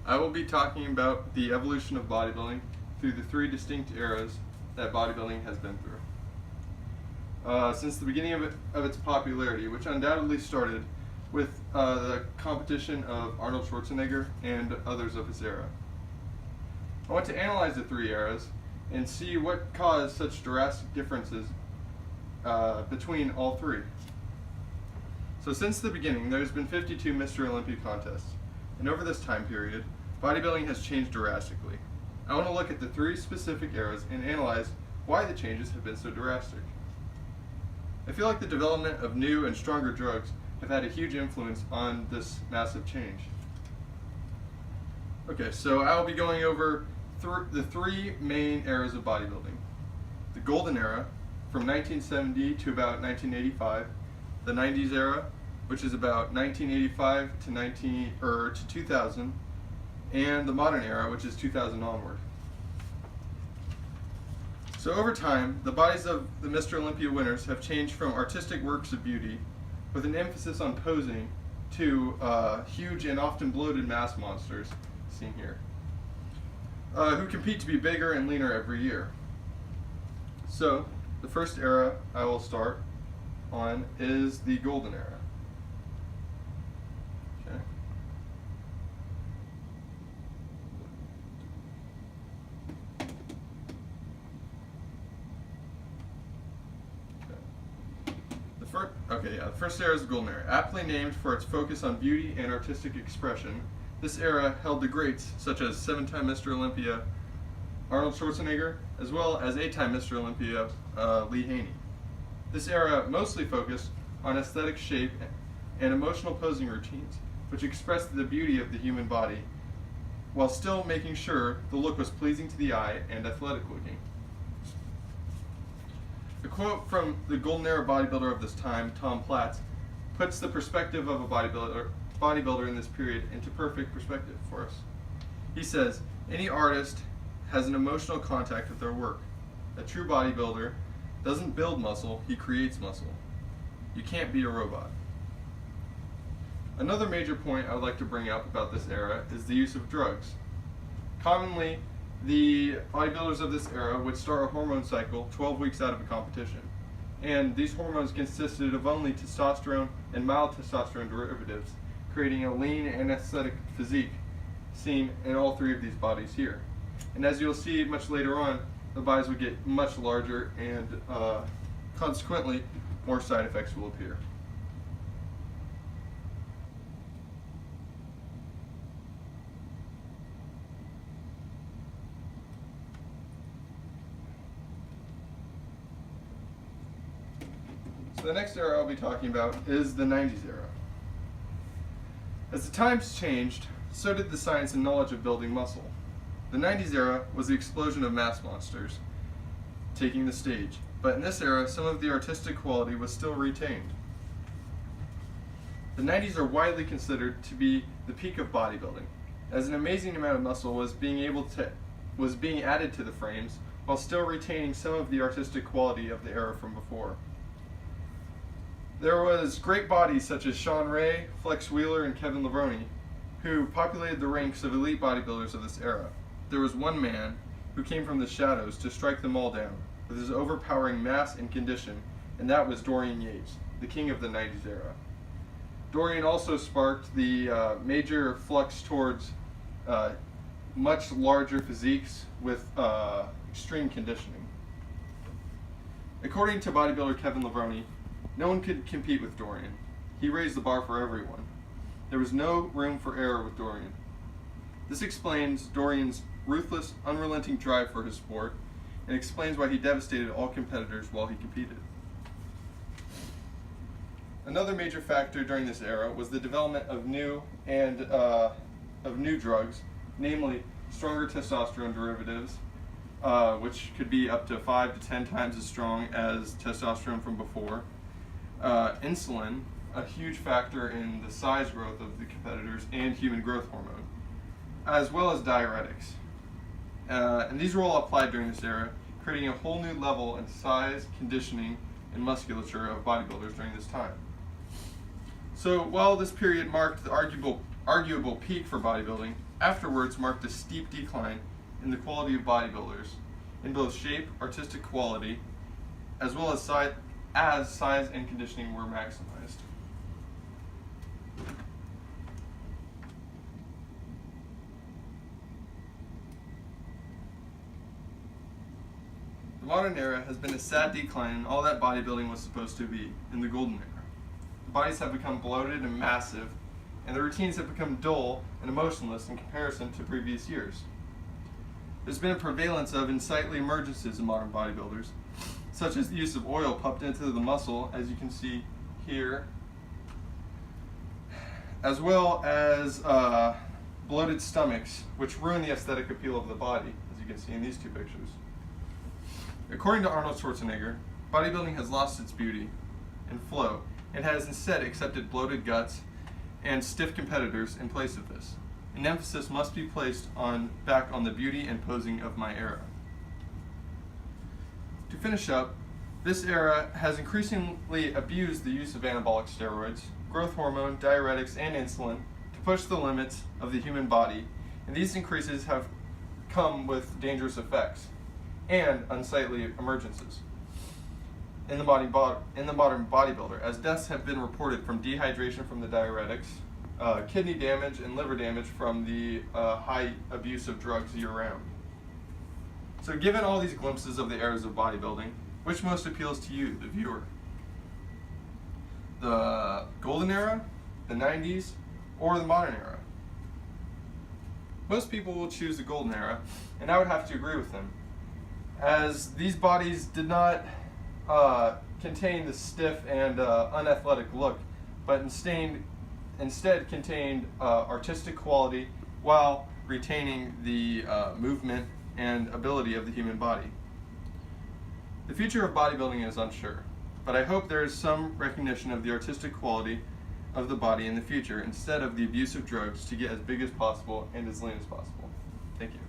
I will be talking about the evolution of bodybuilding through the three distinct eras that bodybuilding has been through. Since the beginning of its popularity, which undoubtedly started with the competition of Arnold Schwarzenegger and others of his era. I want to analyze the three eras and see what caused such drastic differences between all three. So since the beginning, there's been 52 Mr. Olympia contests, and over this time period, bodybuilding has changed drastically. I want to look at the three specific eras and analyze why the changes have been so drastic. I feel like the development of new and stronger drugs have had a huge influence on this massive change. Okay, so I will be going over the three main eras of bodybuilding. The Golden Era, from 1970 to about 1985. The 90s era, which is about 1985 to 2000. And the Modern Era, which is 2000 onward. So over time, the bodies of the Mr. Olympia winners have changed from artistic works of beauty with an emphasis on posing to huge and often bloated mass monsters, seen here, who compete to be bigger and leaner every year. So, the first era I will start on is the Golden Era. Okay. The first era is the Golden Era. Aptly named for its focus on beauty and artistic expression, this era held the greats such as seven-time Mr. Olympia Arnold Schwarzenegger, as well as eight-time Mr. Olympia Lee Haney. This era mostly focused on aesthetic shape and emotional posing routines, which expressed the beauty of the human body, while still making sure the look was pleasing to the eye and athletic looking. A quote from the Golden Era bodybuilder of this time, Tom Platz, puts the perspective of a bodybuilder in this period into perfect perspective for us. He says, "Any artist has an emotional contact with their work. A true bodybuilder doesn't build muscle, he creates muscle. You can't be a robot." Another major point I would like to bring up about this era is the use of drugs. Commonly, the bodybuilders of this era would start a hormone cycle 12 weeks out of a competition. And these hormones consisted of only testosterone and mild testosterone derivatives, creating a lean and aesthetic physique seen in all three of these bodies here. And as you'll see much later on, the bodies would get much larger and consequently more side effects will appear. So the next era I'll be talking about is the 90s era. As the times changed, so did the science and knowledge of building muscle. The 90s era was the explosion of mass monsters taking the stage, but in this era, some of the artistic quality was still retained. The 90s are widely considered to be the peak of bodybuilding, as an amazing amount of muscle was being added to the frames while still retaining some of the artistic quality of the era from before. There was great bodies such as Shawn Ray, Flex Wheeler, and Kevin Levrone, who populated the ranks of elite bodybuilders of this era. There was one man who came from the shadows to strike them all down with his overpowering mass and condition, and that was Dorian Yates, the king of the 90s era. Dorian also sparked the major flux towards much larger physiques with extreme conditioning. According to bodybuilder Kevin Levrone, no one could compete with Dorian. He raised the bar for everyone. There was no room for error with Dorian. This explains Dorian's ruthless, unrelenting drive for his sport, and explains why he devastated all competitors while he competed. Another major factor during this era was the development of new drugs, namely stronger testosterone derivatives, which could be up to 5 to 10 times as strong as testosterone from before. Insulin, a huge factor in the size growth of the competitors, and human growth hormone, as well as diuretics. And these were all applied during this era, creating a whole new level in size, conditioning, and musculature of bodybuilders during this time. So while this period marked the arguable peak for bodybuilding, afterwards marked a steep decline in the quality of bodybuilders, in both shape, artistic quality, as well as size and conditioning were maximized. The modern era has been a sad decline in all that bodybuilding was supposed to be in the golden era. The bodies have become bloated and massive, and the routines have become dull and emotionless in comparison to previous years. There's been a prevalence of unsightly emergences in modern bodybuilders, such as the use of oil pumped into the muscle, as you can see here, as well as bloated stomachs, which ruin the aesthetic appeal of the body, as you can see in these two pictures. According to Arnold Schwarzenegger, bodybuilding has lost its beauty and flow, and has instead accepted bloated guts and stiff competitors in place of this. An emphasis must be placed back on the beauty and posing of my era. To finish up, this era has increasingly abused the use of anabolic steroids, growth hormone, diuretics, and insulin to push the limits of the human body, and these increases have come with dangerous effects and unsightly emergences in the modern bodybuilder, as deaths have been reported from dehydration from the diuretics, kidney damage, and liver damage from the high abuse of drugs year-round. So given all these glimpses of the eras of bodybuilding, which most appeals to you, the viewer? The golden era, the 90s, or the modern era? Most people will choose the golden era, and I would have to agree with them, as these bodies did not contain the stiff and unathletic look, but instead contained artistic quality while retaining the movement and ability of the human body. The future of bodybuilding is unsure, but I hope there is some recognition of the artistic quality of the body in the future instead of the abuse of drugs to get as big as possible and as lean as possible. Thank you.